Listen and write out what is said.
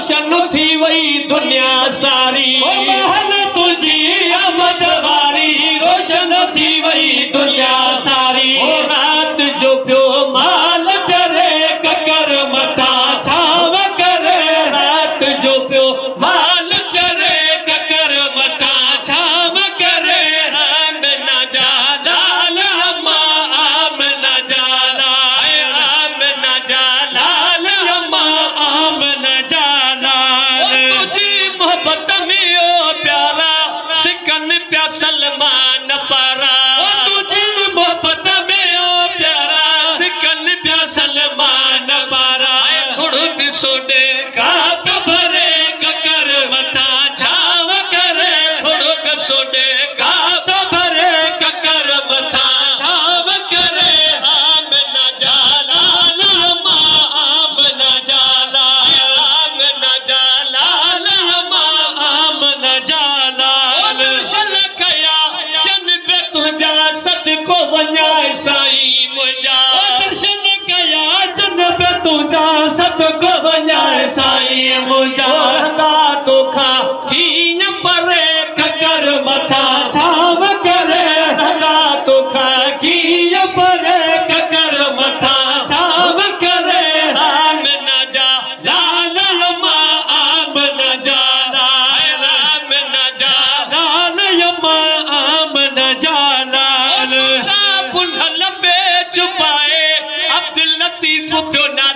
रोशन थी वई दुनिया सारी महल तुझी आमद वारी रोशन थी वई दुनिया सारी रात जो पियो माल चरे ककर मथा छाव करे रात जो पियो माल चरे ककर मथा छाव करे आमना जा लाल अम्मा आमना जा लाल आमना जा लाल अम्मा आमना जा लाल तुझी मोहब्बत में ओ प्यारा शिकन प्या सलमान पारा तुझी मोहब्बत में ओ प्यारा शिकन प्या सलमान पारा थोड़ो दिसो दे कात भरे ककर मथा छाव करे थोड़ो दिसो दे कात भरे ककर मथा छाव करे आमना जा लाल अम्मा आमना जा लाल आमना जा लाल अम्मा आमना जा लाल चल कया जन पे तुझा सदको वञाए साईं मुंहिंजा दर्शन कया जन पे तुझा सदको वञाए साईं मुंहिंजा रहंदा तोखां कीअं परे ककर मथा छाव करे रहंदा तोखां कीअं परे ककर मथा छाव करे आमना जा लाल अम्मा आमना जा लाल आमना जा लाल अम्मा आमना जा लाल फुल पे छुपाए अब्दुल लतीफ पियो ना